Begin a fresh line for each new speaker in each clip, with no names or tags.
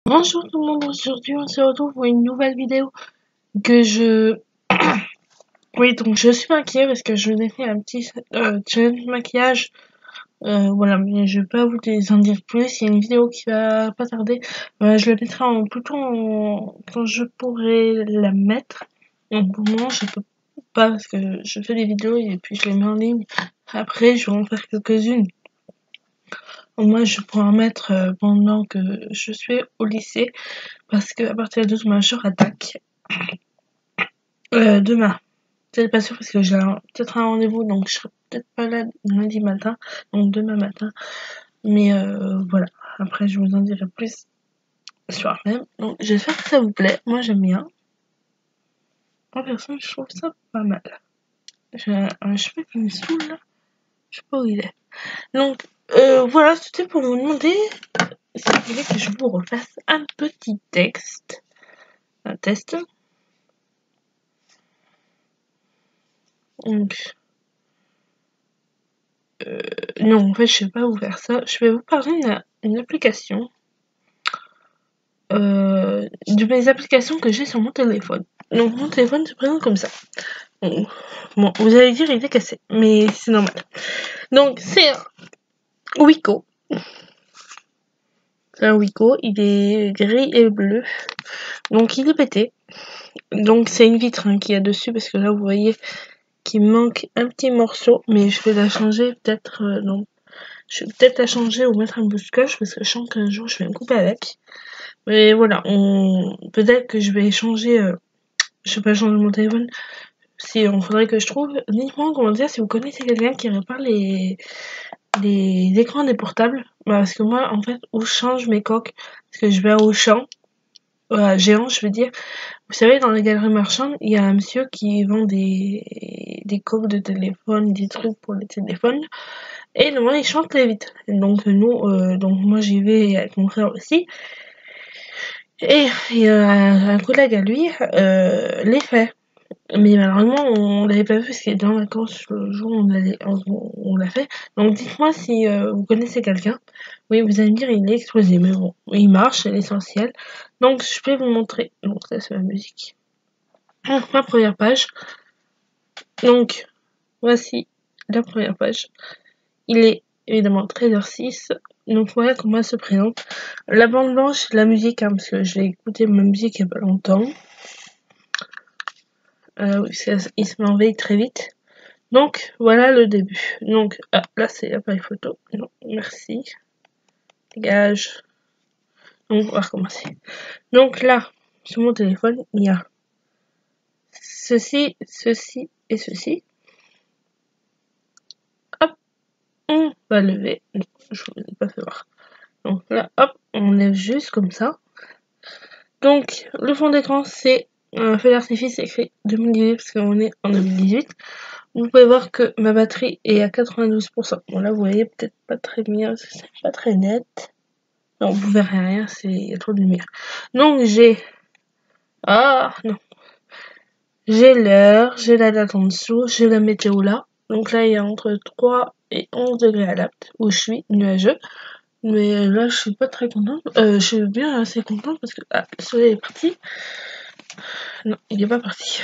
Bonjour tout le monde, aujourd'hui on se retrouve pour une nouvelle vidéo que je... Oui, donc je suis maquillée parce que je vous ai fait un petit challenge maquillage. Voilà, mais je vais pas vous en dire plus, il y a une vidéo qui va pas tarder. Je la mettrai quand je pourrai la mettre. Donc pour le moment je peux pas parce que je fais des vidéos et puis je les mets en ligne. Après je vais en faire quelques-unes. Moi je pourrais en mettre pendant que je suis au lycée. Parce que à partir de demain, je attaque. Demain. C'est pas sûr parce que j'ai peut-être un rendez-vous, donc je serai peut-être pas là lundi matin, donc demain matin. Mais voilà. Après, je vous en dirai plus le soir même. Donc j'espère que ça vous plaît. Moi, j'aime bien. En personne, je trouve ça pas mal. J'ai un cheveu qui me saoule là. Je sais pas où il est. Donc voilà, c'était pour vous demander si vous voulez que je vous refasse un petit texte. Un test. Donc non, en fait, je vais pas vous faire ça. Je vais vous parler d'une application. De mes applications que j'ai sur mon téléphone. Donc, mon téléphone se présente comme ça. Bon, vous allez dire, il est cassé. Mais c'est normal. Donc, c'est un Wiko. C'est un Wiko. Il est gris et bleu. Donc, il est pété. Donc, c'est une vitre qu'il y a dessus. Parce que là, vous voyez qu'il manque un petit morceau. Mais je vais la changer peut-être. Non. Je vais peut-être la changer ou mettre un bout de scotch parce que je sens qu'un jour je vais me couper avec. Mais voilà, peut-être que je vais changer. Je vais pas changer mon téléphone. Si on faudrait que je trouve. Dites-moi en commentaire si vous connaissez quelqu'un qui répare les écrans des portables. Parce que moi, en fait, où je change mes coques, parce que je vais à Auchan, Géant, je veux dire. Vous savez, dans les galeries marchandes, il y a un monsieur qui vend des coques de téléphone, des trucs pour les téléphones. Et normalement, il change les vitres. Donc nous, donc moi j'y vais avec mon frère aussi. Et il y a un collègue à lui, les fait. Mais malheureusement, on l'avait pas vu parce qu'il était en vacances le jour où on l'a fait. Donc dites-moi si vous connaissez quelqu'un. Oui, vous allez me dire, il est explosé, mais bon, il marche, c'est l'essentiel. Donc je vais vous montrer. Donc ça, c'est la musique. Donc ma première page. Donc voici la première page. Il est évidemment 13h06. Donc voilà comment elle se présente. La bande blanche, c'est de la musique, hein, parce que j'ai écouté ma musique il y a pas longtemps. Oui, il se met en veille très vite. Donc voilà le début. Donc là c'est l'appareil photo. Non, merci. Dégage. Donc on va recommencer. Donc là, sur mon téléphone, il y a ceci, ceci et ceci. Hop, on va lever. Non, je vous ai pas fait voir. Donc là, hop, on lève juste comme ça. Donc le fond d'écran c'est un feu d'artifice écrit 2018 parce qu'on est en 2018. Vous pouvez voir que ma batterie est à 92%. Bon là vous voyez peut-être pas très bien, c'est pas très net. Non, vous verrez rien, il y a trop de lumière. Donc j'ai... Ah non. J'ai l'heure, j'ai la date en dessous, j'ai la météo là. Donc là il y a entre 3 et 11 degrés à l'apte, où je suis nuageux. Mais là je suis pas très contente. Je suis bien assez contente parce que le soleil est parti. Non, il est pas parti.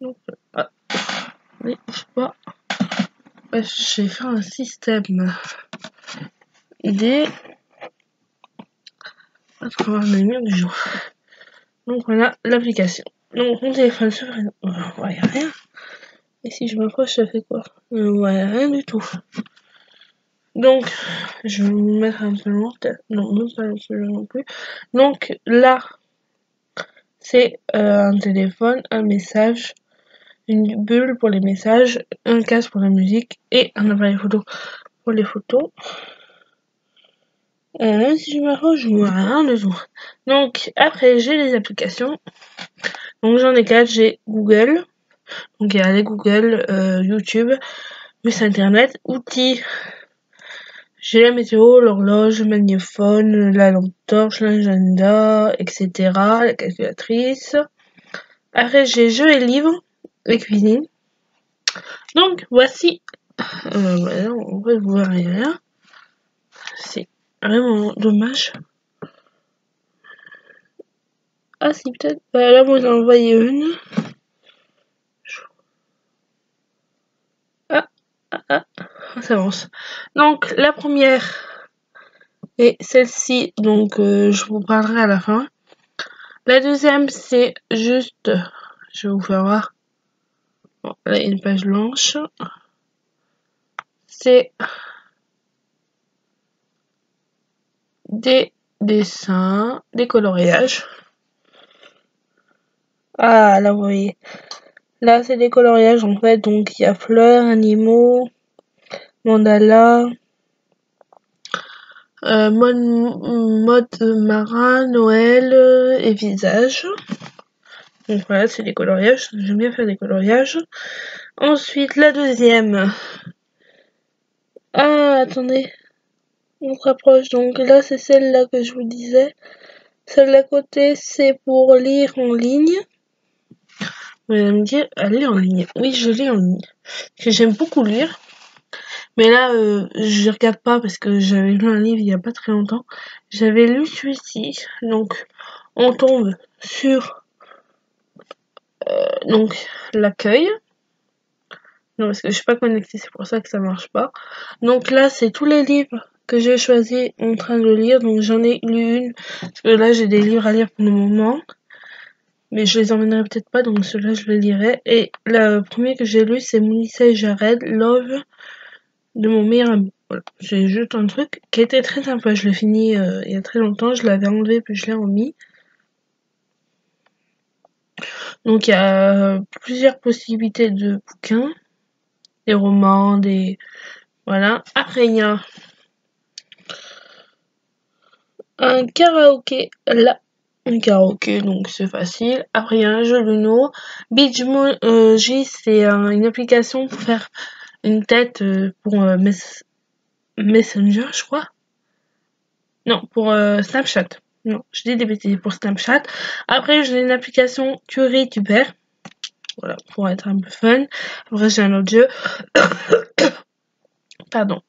Donc, mais je sais pas. J'ai fait un système idée à travers les lumière du jour. Donc voilà l'application. Donc mon téléphone se présente. Ouais, rien. Et si je m'approche, ça fait quoi? Ouais, rien du tout. Donc, je vais vous mettre un peu loin, peut-être. Non, même pas non plus. Donc là, c'est un téléphone, un message, une bulle pour les messages, un casque pour la musique et un appareil photo pour les photos. Même si je m'approche, je vois rien de tout. Donc après, j'ai les applications. Donc j'en ai 4, j'ai Google. Donc il y a les Google, YouTube, plus Internet, outils. J'ai la météo, l'horloge, le magnétophone, la lampe torche, l'agenda, etc. La calculatrice. Après j'ai jeux et livres, et cuisine. Donc voici. Voilà, en vrai vous verrez rien. Vraiment dommage. Ah si, peut-être. Là, vous en envoyez une. Ah, ça avance. Donc, la première est celle-ci. Donc, je vous parlerai à la fin. La deuxième, c'est juste... Je vais vous faire voir. Bon, là, il y a une page blanche. C'est des dessins, des coloriages. Ah, là, vous voyez. Là, c'est des coloriages, en fait. Donc, il y a fleurs, animaux, mandala, mode marin, Noël et visage. Donc, voilà, c'est des coloriages. J'aime bien faire des coloriages. Ensuite, la deuxième. Ah, attendez. On se rapproche. Donc, là, c'est celle-là que je vous disais. Celle d'à côté, c'est pour lire en ligne. Vous allez me dire, elle lit en ligne. Oui, je lis en ligne. Parce que j'aime beaucoup lire. Mais là, je regarde pas parce que j'avais lu un livre il y a pas très longtemps. J'avais lu celui-ci. Donc, on tombe sur donc l'accueil. Non, parce que je suis pas connectée, c'est pour ça que ça marche pas. Donc là, c'est tous les livres que j'ai choisi en train de lire. Donc j'en ai lu une. Parce que là, j'ai des livres à lire pour le moment. Mais je les emmènerai peut-être pas, donc ceux-là, je les lirai. Et le premier que j'ai lu, c'est Melissa et Jared, Love, de mon meilleur ami. Voilà, j'ai juste un truc qui était très sympa. Je l'ai fini il y a très longtemps. Je l'avais enlevé, puis je l'ai remis. Donc il y a plusieurs possibilités de bouquins. Des romans, des... Voilà. Après, il y a un karaoké. Là, un karaoké, donc c'est facile. Après, il y a un jeu Luno. Bitmoji, c'est une application pour faire une tête pour Messenger, je crois. Non, pour Snapchat. Non, je dis des bêtises pour Snapchat. Après, j'ai une application CuriTuber. Voilà, pour être un peu fun. Après, j'ai un autre jeu. Pardon.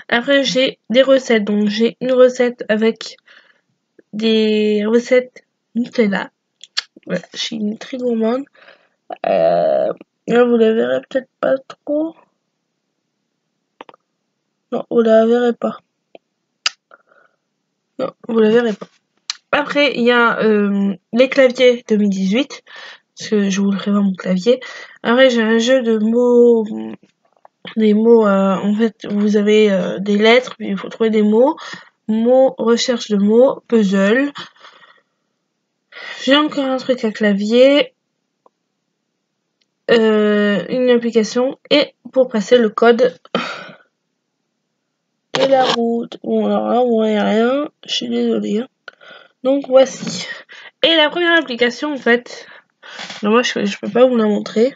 Après, j'ai des recettes. Donc, j'ai une recette avec des recettes Nutella. Voilà, je suis une très gourmande. Là, vous la verrez peut-être pas trop. Non, vous la verrez pas. Non, vous la verrez pas. Après, il y a les claviers 2018. Parce que je vous le ferai voir mon clavier. Après, j'ai un jeu de mots. Des mots, en fait, vous avez des lettres, puis il faut trouver des mots. Mots, recherche de mots, puzzle. J'ai encore un truc à clavier. Une application. Et pour passer le code. Et la route. Bon, alors là, vous voyez rien. Je suis désolée. Hein. Donc, voici. Et la première application, en fait. Non, moi, je peux pas vous la montrer.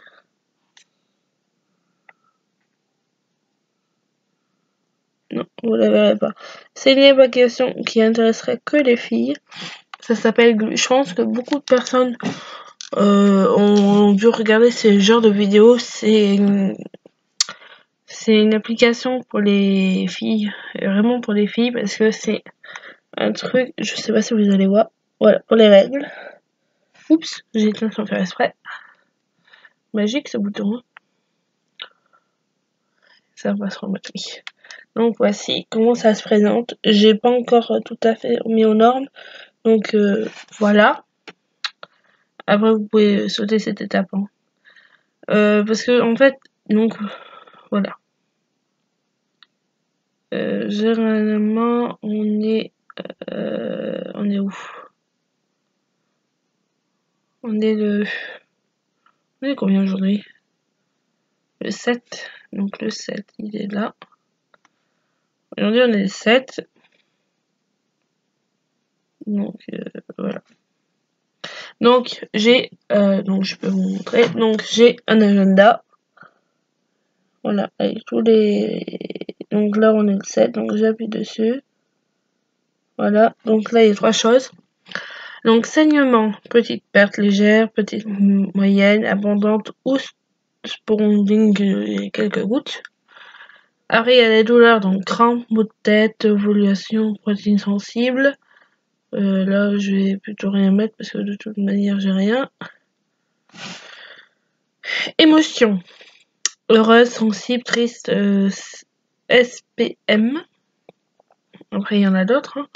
Non, vous la verrez pas. C'est une application qui intéresserait que les filles. Ça s'appelle Glu. Je pense que beaucoup de personnes ont dû regarder ce genre de vidéos. C'est une application pour les filles. Vraiment pour les filles parce que c'est un truc. Je sais pas si vous allez voir. Voilà, pour les règles. Oups, j'ai éteint sans faire exprès. Magique ce bouton. Ça va se remettre. Oui. Donc voici comment ça se présente. J'ai pas encore tout à fait mis aux normes. Donc voilà. Après vous pouvez sauter cette étape. Hein. Parce que en fait, donc voilà. Généralement on est où? On est combien aujourd'hui? Le 7. Donc le 7, il est là. Aujourd'hui on est le 7. Donc voilà. Donc j'ai donc je peux vous montrer. Donc j'ai un agenda. Voilà, avec tous les. Donc là on est le 7, donc j'appuie dessus. Voilà, donc là il y a 3 choses. Donc saignement, petite perte légère, petite moyenne, abondante ou sponding quelques gouttes. Après, il y a les douleurs, donc crampes, maux de tête, ovulation, protéines sensibles. Là, je vais plutôt rien mettre parce que de toute manière, j'ai rien. Émotions. Heureuse, sensible, triste, SPM. Après, il y en a d'autres. Hein.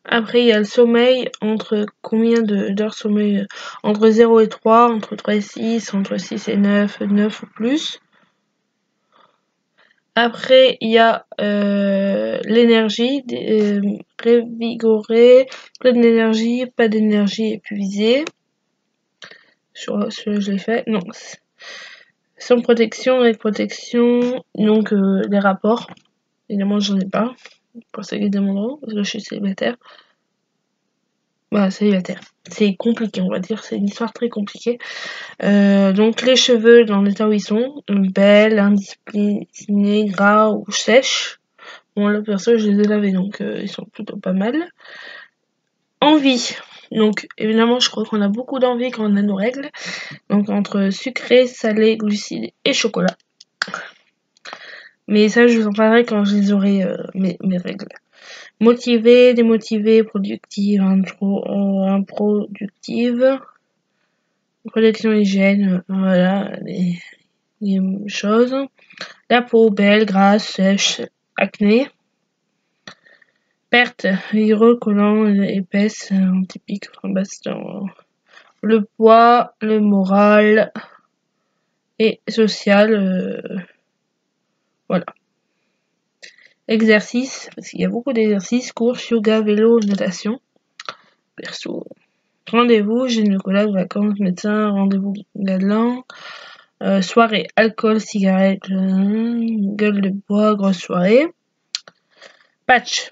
Après, il y a le sommeil. Entre combien d'heures sommeil? Entre 0 et 3, entre 3 et 6, entre 6 et 9, 9 ou plus. Après, il y a l'énergie, révigoré, plein d'énergie, pas d'énergie épuisée. Sur ce, je l'ai fait. Non. Sans protection, avec protection, donc les rapports. Évidemment, j'en ai pas. Pour ceux qui demanderont, parce que je suis célibataire. Voilà, célibataire. C'est compliqué, on va dire. C'est une histoire très compliquée. Donc, les cheveux dans l'état où ils sont, belles, indisciplinés, gras ou sèches. Bon, là, perso, je les ai lavés, donc ils sont plutôt pas mal. Envie. Donc, évidemment, je crois qu'on a beaucoup d'envie quand on a nos règles. Donc, entre sucré, salé, glucides et chocolat. Mais ça, je vous en parlerai quand je les aurai, mes règles. Motivée, démotivée, productive, improductive. Protection hygiène, voilà, les choses. La peau belle, grasse, sèche, acné. Perte, vigoureux, collant, épaisse, typique, baston. Le poids, le moral et social, voilà. Exercice, parce qu'il y a beaucoup d'exercices, course, yoga, vélo, natation. Perso. Rendez-vous, gynécologue, vacances, médecin, rendez-vous galant. Soirée, alcool, cigarette, gueule de bois, grosse soirée. Patch.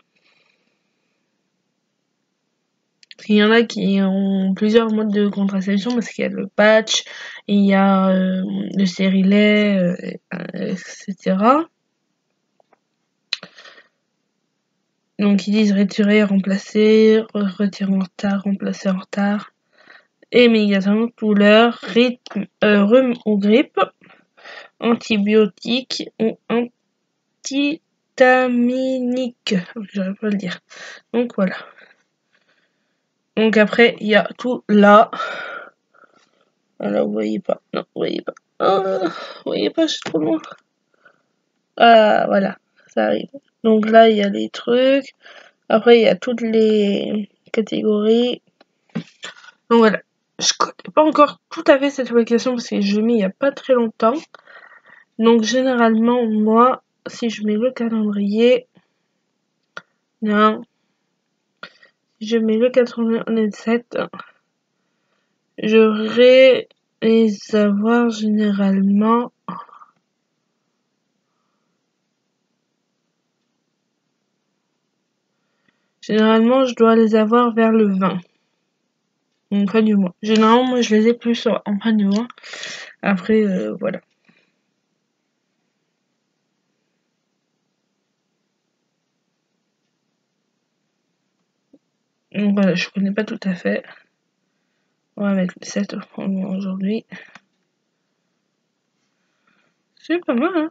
Il y en a qui ont plusieurs modes de contraception parce qu'il y a le patch, il y a le stérilet, etc. Donc ils disent retirer, remplacer, retirer en retard, remplacer en retard. Et médicaments, douleur, rythme, rhume ou grippe, antibiotiques ou antihistaminiques. J'arrive pas à le dire. Donc voilà. Donc après, il y a tout là. Là, vous voyez pas. Non, vous voyez pas. Vous voyez pas, je suis trop loin. Ah, voilà. Ça arrive. Donc là, il y a les trucs. Après, il y a toutes les catégories. Donc voilà. Je connais pas encore tout à fait cette application parce que je l'ai mis il y a pas très longtemps. Donc généralement, moi, si je mets le calendrier, non, si je mets le 87, je vais les avoir généralement. Généralement, je dois les avoir vers le 20. En fin du mois. Généralement, moi, je les ai plus en fin du mois. Après, voilà. Donc voilà, je connais pas tout à fait. On va mettre le 7 aujourd'hui. C'est pas mal, hein.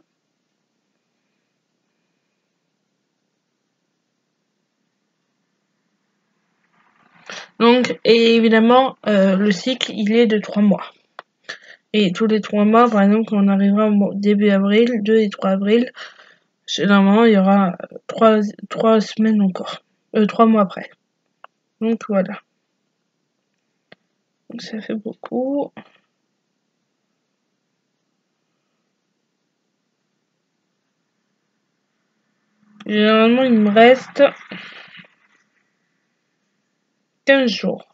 Donc, et évidemment, le cycle, il est de 3 mois. Et tous les 3 mois, par exemple, quand on arrivera au début avril, 2 et 3 avril, généralement, il y aura 3 semaines encore. 3 mois après. Donc voilà. Donc ça fait beaucoup. Généralement, il me reste 15 jours.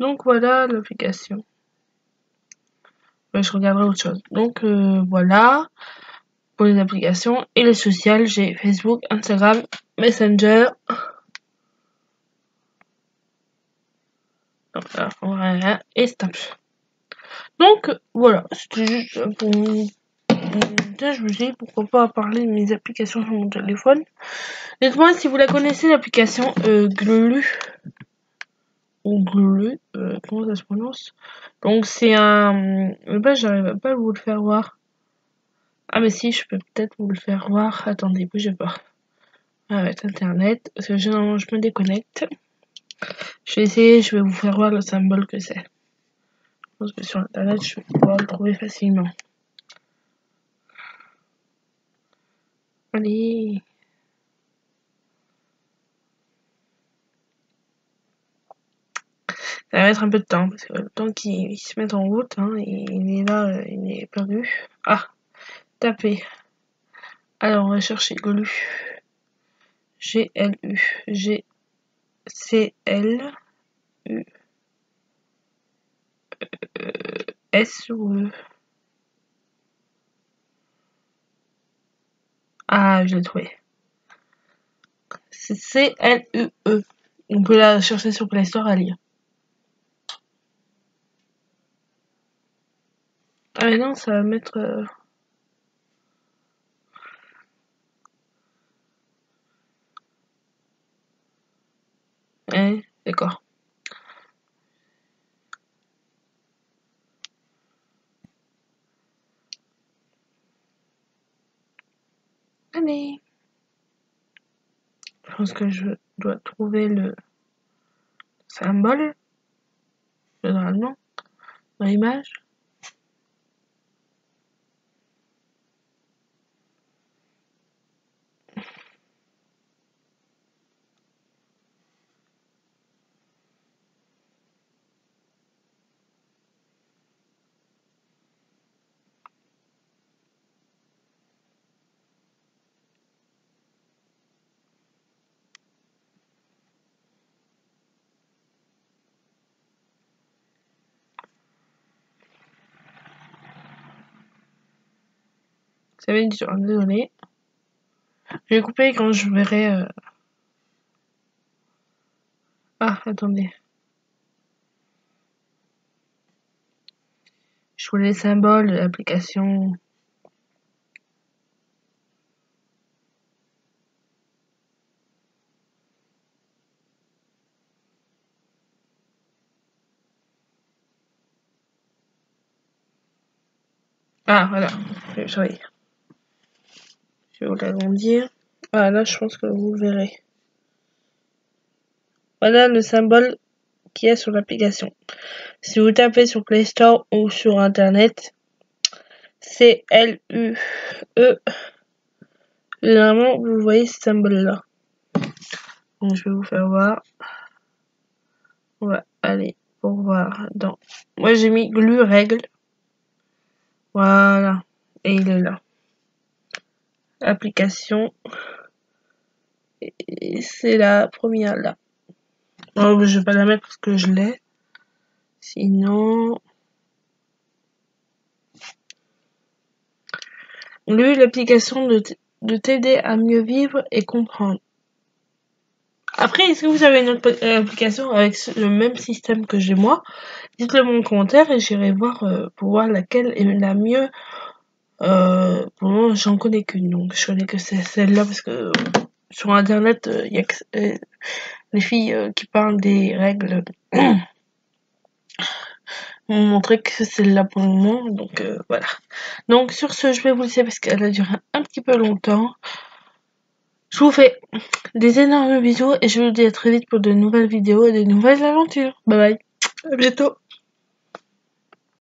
Donc voilà l'application. Je regarderai autre chose. Donc voilà pour les applications. Et les sociales, j'ai Facebook, Instagram, Messenger. Et Snap. Donc voilà, c'était juste pour Tiens, je me dis pourquoi pas parler de mes applications sur mon téléphone. Dites-moi si vous la connaissez, l'application Glu. Ou Glu, comment ça se prononce? Donc c'est un... Bah, j'arrive pas à vous le faire voir. Ah mais si, je peux peut-être vous le faire voir. Attendez, bougez pas. Avec internet, parce que généralement je me déconnecte. Je vais essayer, je vais vous faire voir le symbole que c'est. Je pense que sur internet, je vais pouvoir le trouver facilement. Allez. Ça va mettre un peu de temps, parce que le temps qu'il se mette en route, hein, il est là, il est perdu. Ah, tapez. Alors, on va chercher Glu. G-L-U. G-C-L-U. S ou E. Ah, je l'ai trouvé. C'est C-L-U-E. On peut la chercher sur Play Store à lire. Ah mais non, ça va mettre... d'accord. Allez. Je pense que je dois trouver le symbole, généralement, dans l'image. Ça va être dur, désolé. Je vais couper quand je verrai... Ah, attendez. Je voulais les symboles de l'application. Ah, voilà. Je vais vous l'agrandir. Voilà, là, je pense que vous verrez. Voilà le symbole qu'il y a sur l'application. Si vous tapez sur Play Store ou sur Internet, C-L-U-E, généralement, vous voyez ce symbole-là. Donc, je vais vous faire voir. On va aller pour voir dans... Moi, j'ai mis Glu règle. Voilà. Et il est là. Application. Et c'est la première là. Oh, je vais pas la mettre parce que je l'ai. Sinon... Glu, l'application de t'aider à mieux vivre et comprendre. Après, est-ce que vous avez une autre application avec le même système que j'ai moi? Dites-le moi en commentaire et j'irai voir pour voir laquelle est la mieux. Pour le moment, j'en connais qu'une, donc je connais que c'est celle-là parce que sur internet, il y a que les filles qui parlent des règles m'ont montré que c'est celle-là pour le moment, donc voilà. Donc sur ce, je vais vous laisser parce qu'elle a duré un petit peu longtemps. Je vous fais des énormes bisous et je vous dis à très vite pour de nouvelles vidéos et de nouvelles aventures. Bye bye, à bientôt.